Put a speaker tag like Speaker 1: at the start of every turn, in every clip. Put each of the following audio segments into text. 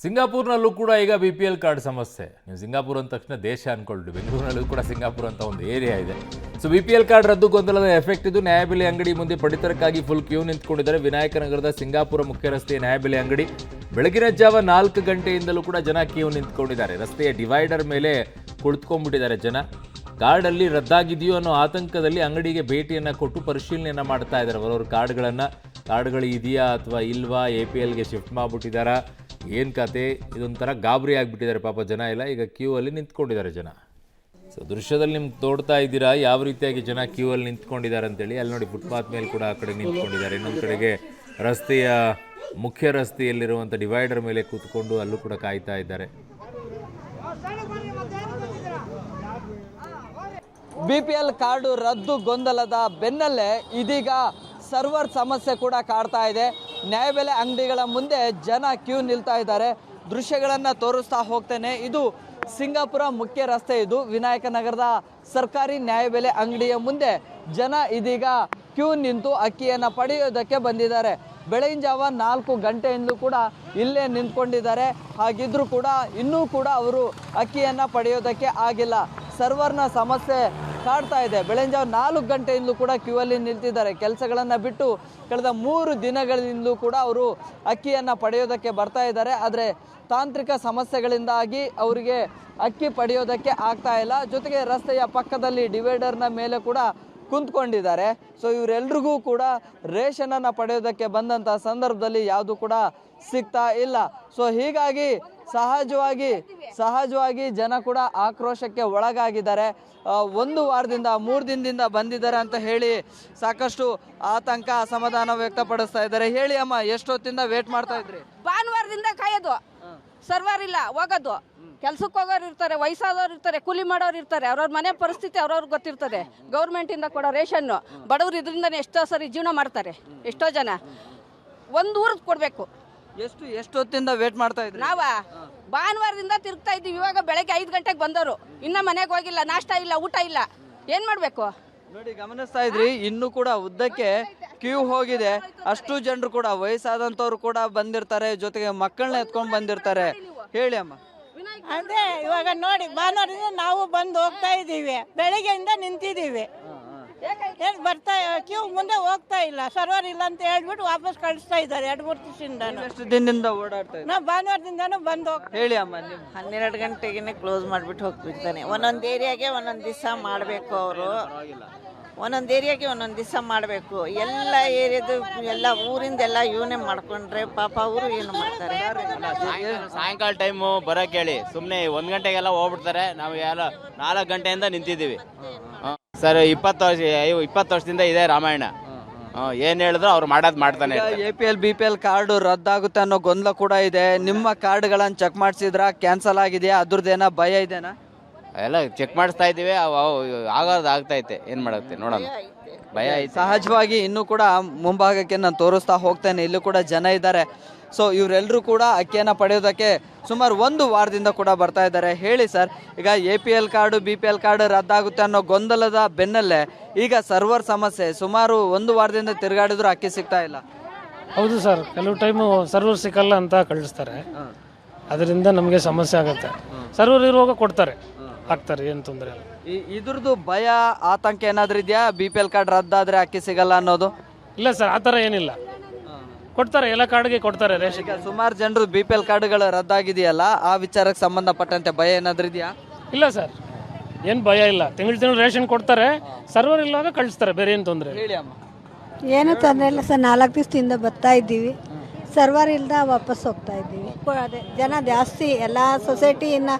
Speaker 1: ಸಿಂಗಾಪುರ್ನಲ್ಲೂ ಕೂಡ ಈಗ BPL card ಸಮಸ್ಯೆ. ನೀವು ಸಿಂಗಾಪುರ್ ಅಂದ ತಕ್ಷಣ ದೇಶ ಅನ್ಕೊಳ್ಳಿ, ಬೆಂಗಳೂರಿನಲ್ಲೂ ಕೂಡ ಸಿಂಗಾಪುರ್ ಅಂತ ಒಂದು ಏರಿಯಾ ಇದೆ. ಸೊ BPL ಕಾರ್ಡ್ ರದ್ದು ಗೊಂದಲದ ಎಫೆಕ್ಟ್ ಇದು. ನ್ಯಾಯಬೆಲೆ ಅಂಗಡಿ ಮುಂದೆ ಪಡಿತರಕ್ಕಾಗಿ ಫುಲ್ ಕ್ಯೂ ನಿಂತ್ಕೊಂಡಿದ್ದಾರೆ. ವಿನಾಯಕನಗರದ ಸಿಂಗಾಪುರ ಮುಖ್ಯ ರಸ್ತೆಯ ನ್ಯಾಯಬೆಲೆ ಅಂಗಡಿ ಬೆಳಗಿನ ಜಾವ 4 ಗಂಟೆಯಿಂದಲೂ ಕೂಡ ಜನ ಕ್ಯೂ ನಿಂತ್ಕೊಂಡಿದ್ದಾರೆ. ರಸ್ತೆಯ ಡಿವೈಡರ್ ಮೇಲೆ ಕುಳಿತುಕೊಂಡ್ಬಿಟ್ಟಿದ್ದಾರೆ ಜನ. ಕಾರ್ಡಲ್ಲಿ ರದ್ದಾಗಿದೆಯೋ ಅನ್ನೋ ಆತಂಕದಲ್ಲಿ ಅಂಗಡಿಗೆ ಭೇಟಿಯನ್ನು ಕೊಟ್ಟು ಪರಿಶೀಲನೆಯನ್ನು ಮಾಡ್ತಾ ಇದ್ದಾರೆ. ಅವರವ್ರ ಕಾರ್ಡ್ಗಳು ಇದೆಯಾ ಅಥವಾ ಇಲ್ವಾ, APLಗೆ ಶಿಫ್ಟ್ ಮಾಡಿಬಿಟ್ಟಿದ್ದಾರಾ, ಏನು ಕತೆ, ಇದೊಂಥರ ಗಾಬರಿ ಆಗಿಬಿಟ್ಟಿದ್ದಾರೆ ಪಾಪ ಜನ ಎಲ್ಲ. ಈಗ ಕ್ಯೂ ಅಲ್ಲಿ ನಿಂತ್ಕೊಂಡಿದ್ದಾರೆ ಜನ. ಸೊ ದೃಶ್ಯದಲ್ಲಿ ನಿಮ್ಗೆ ತೋಡ್ತಾ ಇದ್ದೀರಾ ಯಾವ ರೀತಿಯಾಗಿ ಜನ ಕ್ಯೂ ಅಲ್ಲಿ ನಿಂತ್ಕೊಂಡಿದ್ದಾರೆ ಅಂತೇಳಿ. ಅಲ್ಲಿ ನೋಡಿ ಫುಟ್ಪಾತ್ ಮೇಲೆ ಕೂಡ ಆ ಕಡೆ ನಿಂತ್ಕೊಂಡಿದ್ದಾರೆ. ಇನ್ನೊಂದು ಕಡೆಗೆ ರಸ್ತೆಯ ಮುಖ್ಯ ರಸ್ತೆಯಲ್ಲಿರುವಂಥ ಡಿವೈಡರ್ ಮೇಲೆ ಕೂತ್ಕೊಂಡು ಅಲ್ಲೂ ಕೂಡ ಕಾಯ್ತಾ ಇದ್ದಾರೆ.
Speaker 2: BPL ಕಾರ್ಡು ರದ್ದು ಗೊಂದಲದ ಬೆನ್ನಲ್ಲೇ ಇದೀಗ ಸರ್ವರ್ ಸಮಸ್ಯೆ ಕೂಡ ಕಾಡ್ತಾ ಇದೆ. ನ್ಯಾಯಬೆಲೆ ಅಂಗಡಿಗಳ ಮುಂದೆ ಜನ ಕ್ಯೂ ನಿಲ್ತಾ ಇದ್ದಾರೆ. ದೃಶ್ಯಗಳನ್ನು ತೋರಿಸ್ತಾ ಹೋಗ್ತೇನೆ. ಇದು ಸಿಂಗಾಪುರ ಮುಖ್ಯ ರಸ್ತೆ. ಇದು ವಿನಾಯಕನಗರದ ಸರ್ಕಾರಿ ನ್ಯಾಯಬೆಲೆ ಅಂಗಡಿಯ ಮುಂದೆ ಜನ ಇದೀಗ ಕ್ಯೂ ನಿಂತು ಅಕ್ಕಿಯನ್ನು ಪಡೆಯೋದಕ್ಕೆ ಬಂದಿದ್ದಾರೆ. ಬೆಳಗಿನ ಜಾವ 4 ಗಂಟೆಯಿಂದಲೂ ಕೂಡ ಇಲ್ಲೇ ನಿಂತ್ಕೊಂಡಿದ್ದಾರೆ. ಹಾಗಿದ್ರೂ ಕೂಡ ಇನ್ನೂ ಕೂಡ ಅವರು ಅಕ್ಕಿಯನ್ನು ಪಡೆಯೋದಕ್ಕೆ ಆಗಿಲ್ಲ. ಸರ್ವರ್ನ ಸಮಸ್ಯೆ ಕಾಡ್ತಾ ಇದೆ. ಬೆಳಗಿನ ಜಾವ 4 ಗಂಟೆಯಿಂದಲೂ ಕೂಡ ಕ್ಯೂ ಅಲ್ಲಿ ನಿಂತಿದ್ದಾರೆ. ಕೆಲಸಗಳನ್ನು ಬಿಟ್ಟು ಕಳೆದ 3 ದಿನಗಳಿಂದಲೂ ಕೂಡ ಅವರು ಅಕ್ಕಿಯನ್ನು ಪಡೆಯೋದಕ್ಕೆ ಬರ್ತಾ ಇದ್ದಾರೆ. ಆದರೆ ತಾಂತ್ರಿಕ ಸಮಸ್ಯೆಗಳಿಂದಾಗಿ ಅವರಿಗೆ ಅಕ್ಕಿ ಪಡೆಯೋದಕ್ಕೆ ಆಗ್ತಾ ಇಲ್ಲ. ಜೊತೆಗೆ ರಸ್ತೆಯ ಪಕ್ಕದಲ್ಲಿ ಡಿವೈಡರ್ನ ಮೇಲೆ ಕೂಡ ಕುಂತ್ಕೊಂಡಿದ್ದಾರೆ. ಸೊ ಇವರೆಲ್ರಿಗೂ ಕೂಡ ರೇಷನನ್ನು ಪಡೆಯೋದಕ್ಕೆ ಬಂದಂಥ ಸಂದರ್ಭದಲ್ಲಿ ಯಾವುದು ಕೂಡ ಸಿಗ್ತಾ ಇಲ್ಲ. ಸೊ ಹೀಗಾಗಿ ಸಹಜವಾಗಿ ಜನ ಕೂಡ ಆಕ್ರೋಶಕ್ಕೆ ಒಳಗಾಗಿದ್ದಾರೆ. 1 ವಾರದಿಂದ 3 ದಿನದಿಂದ ಬಂದಿದ್ದಾರೆ ಅಂತ ಹೇಳಿ ಸಾಕಷ್ಟು ಆತಂಕ ಅಸಮಾಧಾನ ವ್ಯಕ್ತಪಡಿಸ್ತಾ ಇದ್ದಾರೆ. ಹೇಳಿ ಅಮ್ಮ, ಎಷ್ಟೊತ್ತಿಂದ ವೇಟ್ ಮಾಡ್ತಾ ಇದ್ರಿ?
Speaker 3: ಭಾನುವಾರದಿಂದ ಕಾಯೋದು, ಸರ್ವರ್ ಇಲ್ಲ, ಹೋಗೋದು. ಕೆಲ್ಸಕ್ಕೆ ಹೋಗೋರು ಇರ್ತಾರೆ, ವಯಸ್ಸಾದವ್ರು ಇರ್ತಾರೆ, ಕೂಲಿ ಮಾಡೋರು ಇರ್ತಾರೆ. ಅವ್ರವ್ರ ಮನೆ ಪರಿಸ್ಥಿತಿ ಅವ್ರವ್ರಿಗೆ ಗೊತ್ತಿರ್ತದೆ. ಗೌರ್ಮೆಂಟಿಂದ ಕೊಡೋ ರೇಷನ್ನು ಬಡವರು ಇದರಿಂದನೇ ಎಷ್ಟೋ ಸರಿ ಜೀವನ ಮಾಡ್ತಾರೆ. ಎಷ್ಟೋ ಜನ 1 ಊರಿಗೆ ಕೊಡಬೇಕು.
Speaker 2: ಎಷ್ಟೊತ್ತಿಂದ ವೇಟ್ ಮಾಡ್ತಾ ಇದ್ರಿ?
Speaker 3: ನಾವ ಭಾನುವಾರದಿಂದ ತಿರುಗ್ತಾ ಇದ್ದೀವಿ. ಇವಾಗ ಬೆಳಗ್ಗೆ 5 ಗಂಟೆಗೆ ಬಂದವರು, ಇನ್ನ ಮನೆಗೆ ಹೋಗಿಲ್ಲ, ನಾಷ್ಟ ಇಲ್ಲ, ಊಟ ಇಲ್ಲ. ಏನ್ ಮಾಡ್ಬೇಕು
Speaker 2: ನೋಡಿ, ಗಮನಿಸ್ತಾ ಇದ್ರಿ. ಇನ್ನೂ ಕೂಡ ಉದ್ದಕ್ಕೆ ಕ್ಯೂ ಹೋಗಿದೆ. ಅಷ್ಟು ಜನರು ಕೂಡ ವಯಸ್ಸಾದಂಥವ್ರು ಕೂಡ ಬಂದಿರ್ತಾರೆ, ಜೊತೆಗೆ ಮಕ್ಕಳನ್ನ ಎತ್ಕೊಂಡು ಬಂದಿರ್ತಾರೆ. ಹೇಳಿ ಅಮ್ಮ.
Speaker 4: ಅದೇ ಇವಾಗ ನೋಡಿ, ಭಾನುವಾರದಿಂದ ನಾವು ಬಂದು ಹೋಗ್ತಾ ಇದ್ದೀವಿ. ಬೆಳಿಗ್ಗೆಯಿಂದ ನಿಂತಿದ್ದೀವಿ. ಬರ್ತಾ ಕ್ಯೂ ಮುಂದೆ ಹೋಗ್ತಾ ಇಲ್ಲ. ಸರ್ವರ್ ಇಲ್ಲ ಅಂತ ಹೇಳ್ಬಿಟ್ಟು ವಾಪಸ್ ಕಳಿಸ್ತಾ ಇದ್ದಾರೆ. 2-3 ದಿವಸದಿಂದ.
Speaker 2: ಎಷ್ಟು ದಿನದಿಂದ ಓಡಾಡ್ತಾ ಇದ್ದೀವಿ?
Speaker 4: ನಾವು ಭಾನುವಾರದಿಂದಾನು ಬಂದು ಹೋಗ್ತಾ.
Speaker 2: ಹೇಳಿ ಅಮ್ಮ.
Speaker 5: 12 ಗಂಟೆಗೆ ಕ್ಲೋಸ್ ಮಾಡಿಬಿಟ್ಟು ಹೋಗ್ಬಿಡ್ತಾನೆ. ಒಂದೊಂದು ಏರಿಯಾಗೆ ಒಂದೊಂದು ದಿವಸ ಮಾಡಬೇಕು. ಅವರು ಒಂದೊಂದು ಏರಿಯಾಗೆ ಒಂದೊಂದು ದಿವಸ ಮಾಡಬೇಕು. ಎಲ್ಲ ಏರಿಯಾದು ಎಲ್ಲ ಊರಿಂದೆಲ್ಲ ಇವನೇ ಮಾಡ್ಕೊಂಡ್ರೆ ಪಾಪ ಅವರು ಏನು ಮಾಡ್ತಾರೆ.
Speaker 6: ಸಾಯಂಕಾಲ ಟೈಮು ಬರೋಕೆ ಹೇಳಿ, ಸುಮ್ಮನೆ 1 ಗಂಟೆಗೆಲ್ಲ ಹೋಗ್ಬಿಡ್ತಾರೆ. ನಾವು ಎಲ್ಲ 4 ಗಂಟೆಯಿಂದ ನಿಂತಿದ್ದೀವಿ ಸರ್. 20 ವರ್ಷದಿಂದ ಇದೆ ರಾಮಾಯಣ. ಏನ್ ಹೇಳಿದ್ರು ಅವ್ರು ಮಾಡ್ತಾನೆ.
Speaker 2: APL BPL ಕಾರ್ಡು ರದ್ದಾಗುತ್ತೆ ಅನ್ನೋ ಗೊಂದಲ ಕೂಡ ಇದೆ. ನಿಮ್ಮ ಕಾರ್ಡ್ಗಳನ್ನು ಚೆಕ್ ಮಾಡಿಸಿದ್ರ, ಕ್ಯಾನ್ಸಲ್ ಆಗಿದೆಯಾ, ಅದ್ರದ್ದೇನ ಭಯ ಇದೆನಾ?
Speaker 6: ಎಲ್ಲ ಚೆಕ್ ಮಾಡಿಸ್ತಾ ಇದ್ದೀವಿ. ಆಗೋದು ಆಗ್ತೈತೆ, ಏನ್ ಮಾಡುತ್ತೆ ನೋಡೋಣ. ಭಯ ಐತೆ.
Speaker 2: ಸಹಜವಾಗಿ ಇನ್ನೂ ಕೂಡ ಮುಂಭಾಗಕ್ಕೆ ನಾನು ತೋರಿಸ್ತಾ ಹೋಗ್ತೇನೆ. ಇಲ್ಲೂ ಕೂಡ ಜನ ಇದ್ದಾರೆ. ಸೊ ಇವರೆಲ್ಲರೂ ಕೂಡ ಅಕ್ಕಿಯನ್ನು ಪಡೆಯೋದಕ್ಕೆ ಸುಮಾರು 1 ವಾರದಿಂದ ಕೂಡ ಬರ್ತಾ ಇದ್ದಾರೆ. ಹೇಳಿ ಸರ್, ಈಗ APL ಕಾರ್ಡು BPL ಕಾರ್ಡು ರದ್ದಾಗುತ್ತೆ ಅನ್ನೋ ಗೊಂದಲದ ಬೆನ್ನಲ್ಲೇ ಈಗ ಸರ್ವರ್ ಸಮಸ್ಯೆ. ಸುಮಾರು 1 ವಾರದಿಂದ ತಿರುಗಾಡಿದ್ರು ಅಕ್ಕಿ ಸಿಗ್ತಾ ಇಲ್ಲ.
Speaker 7: ಹೌದು ಸರ್, ಕೆಲವು ಟೈಮು ಸರ್ವರ್ ಸಿಕ್ಕಲ್ಲ ಅಂತ ಕಳಿಸ್ತಾರೆ. ಅದರಿಂದ ನಮಗೆ ಸಮಸ್ಯೆ ಆಗುತ್ತೆ. ಸರ್ವರ್ ಇರುವಾಗ ಕೊಡ್ತಾರೆ, ಹಾಕ್ತಾರೆ, ಏನು ತೊಂದರೆ ಇಲ್ಲ.
Speaker 2: ಇದ್ರದ್ದು ಭಯ ಆತಂಕ ಏನಾದ್ರೂ ಇದೆಯಾ? BPL ಕಾರ್ಡ್ ರದ್ದಾದ್ರೆ ಅಕ್ಕಿ ಸಿಗಲ್ಲ ಅನ್ನೋದು?
Speaker 7: ಇಲ್ಲ ಸರ್, ಆ ಥರ ಏನಿಲ್ಲ, ಕೊಡ್ತಾರೆ. ಎಲ್ಲ ಕಾರ್ಡ್ಗೆ ಕೊಡ್ತಾರೆ ರೇಷನ್.
Speaker 2: ಈಗ ಸುಮಾರು ಜನರು BPL ಕಾರ್ಡ್ಗಳು ರದ್ದಾಗಿದೆಯಲ್ಲ, ಆ ವಿಚಾರಕ್ಕೆ ಸಂಬಂಧಪಟ್ಟಂತೆ ಭಯ ಏನಾದ್ರೂ ಇದೆಯಾ?
Speaker 7: ಇಲ್ಲ ಸರ್, ಏನು ಭಯ ಇಲ್ಲ. ತಿಂಗಳು ರೇಷನ್ ಕೊಡ್ತಾರೆ. ಸರ್ವರ್ ಇಲ್ಲವಾಗ ಕಳಿಸ್ತಾರೆ, ಬೇರೆ ಏನು ತೊಂದರೆ.
Speaker 2: ಹೇಳಿ ಅಮ್ಮ.
Speaker 8: ಏನು ತೊಂದರೆ ಇಲ್ಲ ಸರ್. 4 ದಿವಸದಿಂದ ಬರ್ತಾ ಇದ್ದೀವಿ. ಸರ್ವರ್ ಇಲ್ದ ವಾಪಸ್ ಹೋಗ್ತಾ ಇದ್ದೀವಿ. ಅದೇ ಜನ ಜಾಸ್ತಿ. ಎಲ್ಲ ಸೊಸೈಟಿ ಇನ್ನು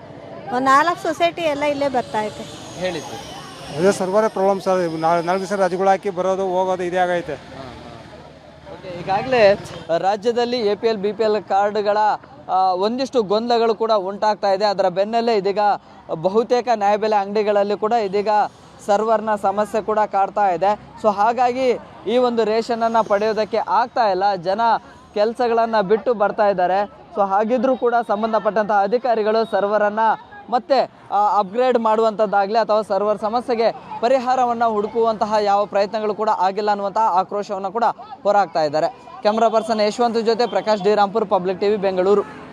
Speaker 8: 4 ಸೊಸೈಟಿ ಎಲ್ಲ ಇಲ್ಲೇ ಬರ್ತಾ ಇದೆ.
Speaker 2: ಹೇಳಿ ಸರ್.
Speaker 9: ಅದೇ ಸರ್ವರೇ ಪ್ರಾಬ್ಲಮ್ ಸರ್. 4 ದಿವಸ ರಜೆಗಳು ಹಾಕಿ ಬರೋದು ಹೋಗೋದು ಇದೇ ಆಗೈತೆ.
Speaker 2: ಈಗಾಗಲೇ ರಾಜ್ಯದಲ್ಲಿ APL BPL ಕಾರ್ಡ್ಗಳ ಒಂದಿಷ್ಟು ಗೊಂದಲಗಳು ಕೂಡ ಉಂಟಾಗ್ತಾ ಇದೆ. ಅದರ ಬೆನ್ನಲ್ಲೇ ಇದೀಗ ಬಹುತೇಕ ನ್ಯಾಯಬೆಲೆ ಅಂಗಡಿಗಳಲ್ಲಿ ಕೂಡ ಇದೀಗ ಸರ್ವರ್ನ ಸಮಸ್ಯೆ ಕೂಡ ಕಾಡ್ತಾ ಇದೆ. ಸೊ ಹಾಗಾಗಿ ಈ ಒಂದು ರೇಷನನ್ನು ಪಡೆಯೋದಕ್ಕೆ ಆಗ್ತಾ ಇಲ್ಲ. ಜನ ಕೆಲಸಗಳನ್ನು ಬಿಟ್ಟು ಬರ್ತಾ ಇದ್ದಾರೆ. ಸೊ ಹಾಗಿದ್ರೂ ಕೂಡ ಸಂಬಂಧಪಟ್ಟಂತಹ ಅಧಿಕಾರಿಗಳು ಸರ್ವರನ್ನು ಮತ್ತೆ ಅಪ್ಗ್ರೇಡ್ ಮಾಡುವಂಥದ್ದಾಗಲಿ ಅಥವಾ ಸರ್ವರ್ ಸಮಸ್ಯೆಗೆ ಪರಿಹಾರವನ್ನು ಹುಡುಕುವಂತಹ ಯಾವ ಪ್ರಯತ್ನಗಳು ಕೂಡ ಆಗಿಲ್ಲ ಅನ್ನುವಂತಹ ಆಕ್ರೋಶವನ್ನು ಕೂಡ ಹೊರಹಾಕ್ತಾ ಇದ್ದಾರೆ. ಕ್ಯಾಮ್ರಾ ಪರ್ಸನ್ ಯಶವಂತ್ ಜೊತೆ Prakash D Rampur, public TV, Bengaluru.